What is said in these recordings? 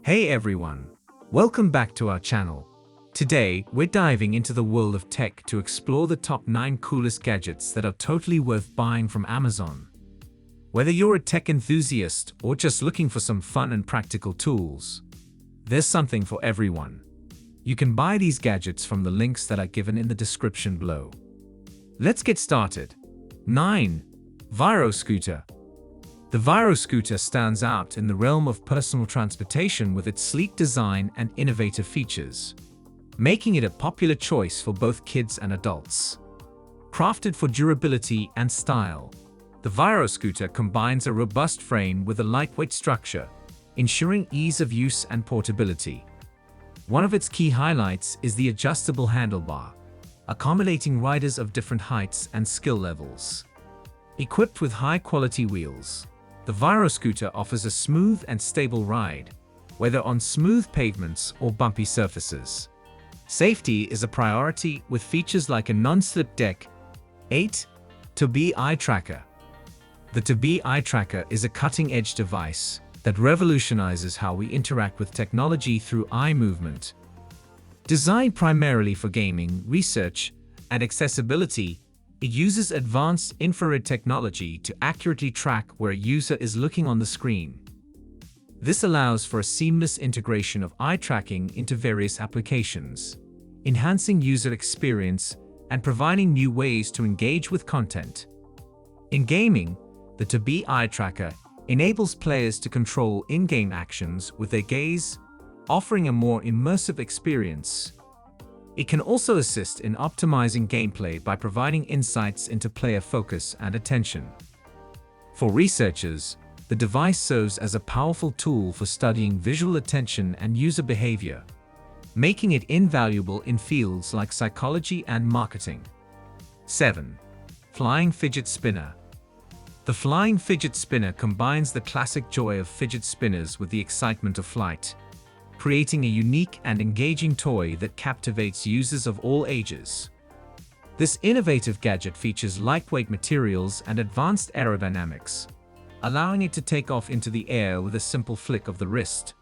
Hey everyone, welcome back to our channel. Today, we're diving into the world of tech to explore the top 9 coolest gadgets that are totally worth buying from Amazon. Whether you're a tech enthusiast or just looking for some fun and practical tools, there's something for everyone. You can buy these gadgets from the links that are given in the description below. Let's get started. 9. Virro Scooter. The Virro Scooter stands out in the realm of personal transportation with its sleek design and innovative features, making it a popular choice for both kids and adults. Crafted for durability and style, the Virro Scooter combines a robust frame with a lightweight structure, ensuring ease of use and portability. One of its key highlights is the adjustable handlebar, accommodating riders of different heights and skill levels. Equipped with high-quality wheels, the Virro Scooter offers a smooth and stable ride, whether on smooth pavements or bumpy surfaces. Safety is a priority with features like a non-slip deck. 8. TobEye Tracker. The TobEye Tracker is a cutting-edge device that revolutionizes how we interact with technology through eye movement. Designed primarily for gaming, research, and accessibility, it uses advanced infrared technology to accurately track where a user is looking on the screen. This allows for a seamless integration of eye tracking into various applications, enhancing user experience and providing new ways to engage with content. In gaming, the TobEye Tracker enables players to control in-game actions with their gaze, offering a more immersive experience. It can also assist in optimizing gameplay by providing insights into player focus and attention. For researchers, the device serves as a powerful tool for studying visual attention and user behavior, making it invaluable in fields like psychology and marketing. 7. Flying Fidget Spinner. The Flying Fidget Spinner combines the classic joy of fidget spinners with the excitement of flight, creating a unique and engaging toy that captivates users of all ages. This innovative gadget features lightweight materials and advanced aerodynamics, allowing it to take off into the air with a simple flick of the wrist.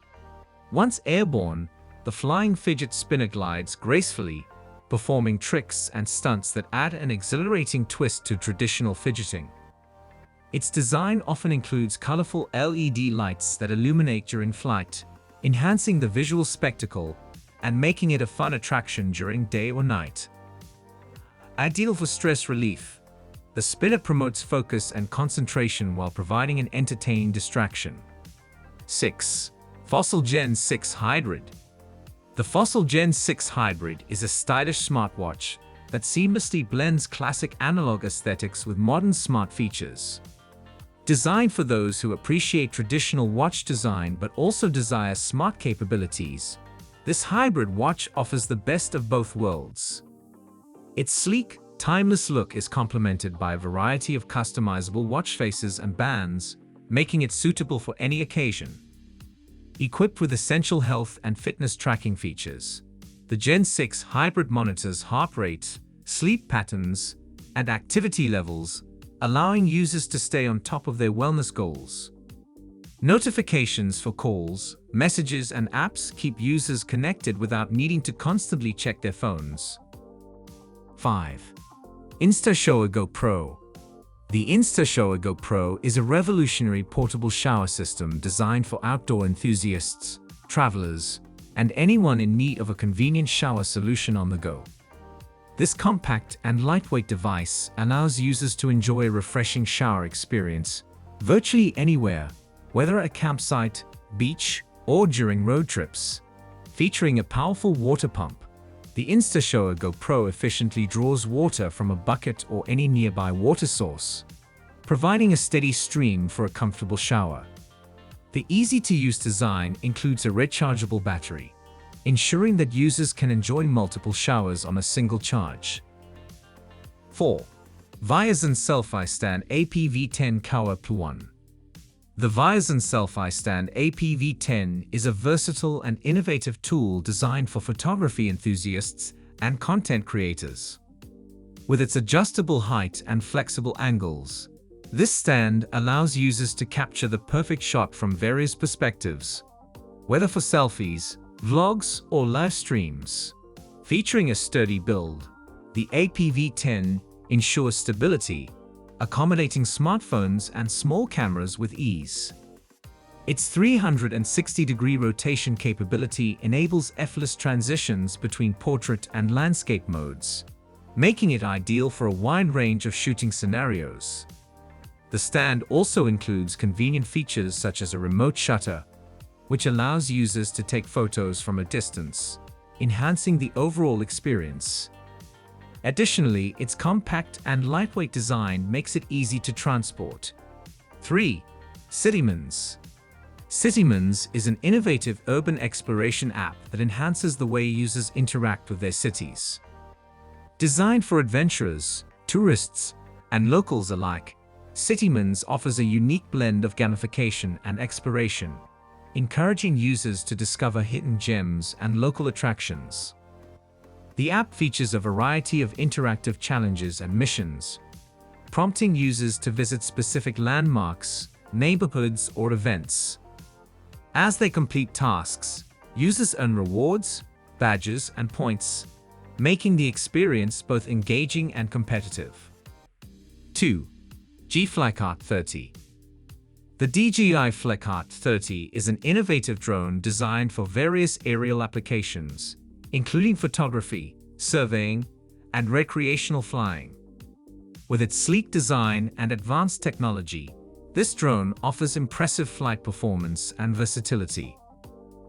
Once airborne, the flying fidget spinner glides gracefully, performing tricks and stunts that add an exhilarating twist to traditional fidgeting. Its design often includes colorful LED lights that illuminate during flight, enhancing the visual spectacle and making it a fun attraction during day or night. Ideal for stress relief, the spinner promotes focus and concentration while providing an entertaining distraction. 6. Fossil Gen 6 Hybrid. The Fossil Gen 6 Hybrid is a stylish smartwatch that seamlessly blends classic analog aesthetics with modern smart features. Designed for those who appreciate traditional watch design but also desire smart capabilities, this hybrid watch offers the best of both worlds. Its sleek, timeless look is complemented by a variety of customizable watch faces and bands, making it suitable for any occasion. Equipped with essential health and fitness tracking features, the Gen 6 Hybrid monitors heart rate, sleep patterns, and activity levels, allowing users to stay on top of their wellness goals. Notifications for calls, messages, and apps keep users connected without needing to constantly check their phones. 5. Insta Show AO Pro. The Insta Show AO Pro is a revolutionary portable shower system designed for outdoor enthusiasts, travelers, and anyone in need of a convenient shower solution on the go. This compact and lightweight device allows users to enjoy a refreshing shower experience virtually anywhere, whether at a campsite, beach, or during road trips. Featuring a powerful water pump, the Insta Show AO Pro efficiently draws water from a bucket or any nearby water source, providing a steady stream for a comfortable shower. The easy-to-use design includes a rechargeable battery, ensuring that users can enjoy multiple showers on a single charge. 4. Vien Selfie Stand APV10 Power P1. The Vien Selfie Stand APV10 is a versatile and innovative tool designed for photography enthusiasts and content creators. With its adjustable height and flexible angles, this stand allows users to capture the perfect shot from various perspectives. whether for selfies, vlogs, or live streams. Featuring a sturdy build, the APV10 ensures stability, accommodating smartphones and small cameras with ease. Its 360-degree rotation capability enables effortless transitions between portrait and landscape modes, making it ideal for a wide range of shooting scenarios. The stand also includes convenient features such as a remote shutter, which allows users to take photos from a distance, enhancing the overall experience. Additionally, its compact and lightweight design makes it easy to transport. 3. Cityman. Cityman is an innovative urban exploration app that enhances the way users interact with their cities. Designed for adventurers, tourists, and locals alike, Cityman offers a unique blend of gamification and exploration, encouraging users to discover hidden gems and local attractions. The app features a variety of interactive challenges and missions, prompting users to visit specific landmarks, neighborhoods, or events. As they complete tasks, users earn rewards, badges, and points, making the experience both engaging and competitive. 2. Flickart 30. The DJI Flickart 30 is an innovative drone designed for various aerial applications, including photography, surveying, and recreational flying. With its sleek design and advanced technology, this drone offers impressive flight performance and versatility.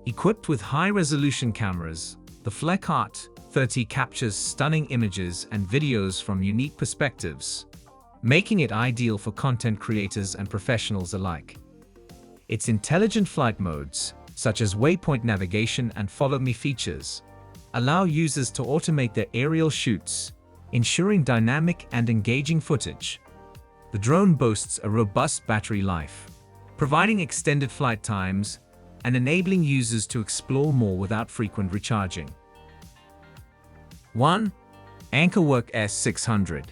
Equipped with high-resolution cameras, the Flickart 30 captures stunning images and videos from unique perspectives, making it ideal for content creators and professionals alike. Its intelligent flight modes, such as waypoint navigation and follow me features, allow users to automate their aerial shoots, ensuring dynamic and engaging footage. The drone boasts a robust battery life, providing extended flight times and enabling users to explore more without frequent recharging. 1. Anchorwork S600.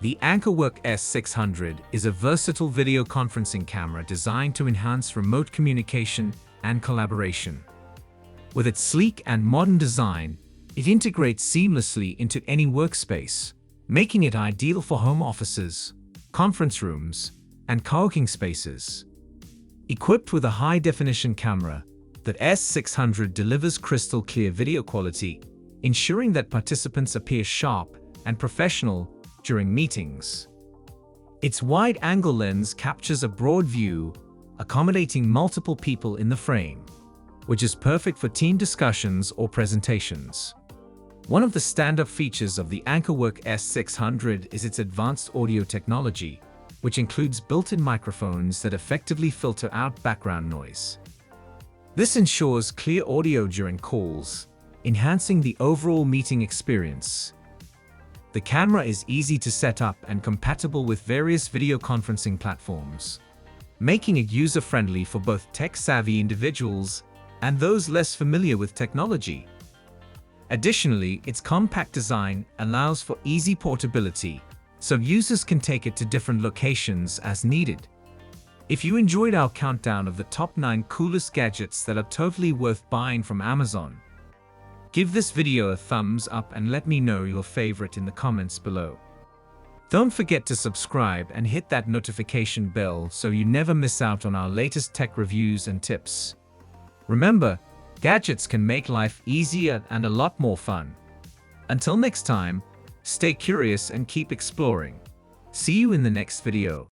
The Anchorwork S600 is a versatile video conferencing camera designed to enhance remote communication and collaboration. With its sleek and modern design, it integrates seamlessly into any workspace, making it ideal for home offices, conference rooms, and co-working spaces. Equipped with a high-definition camera, the S600 delivers crystal-clear video quality, ensuring that participants appear sharp and professional during meetings. Its wide-angle lens captures a broad view, accommodating multiple people in the frame, which is perfect for team discussions or presentations. One of the stand-up features of the Anchorwork S600 is its advanced audio technology, which includes built-in microphones that effectively filter out background noise. This ensures clear audio during calls, enhancing the overall meeting experience. The camera is easy to set up and compatible with various video conferencing platforms, making it user-friendly for both tech-savvy individuals and those less familiar with technology. Additionally, its compact design allows for easy portability, so users can take it to different locations as needed. If you enjoyed our countdown of the top 9 coolest gadgets that are totally worth buying from Amazon, give this video a thumbs up and let me know your favorite in the comments below. Don't forget to subscribe and hit that notification bell so you never miss out on our latest tech reviews and tips. Remember, gadgets can make life easier and a lot more fun. Until next time, stay curious and keep exploring. See you in the next video.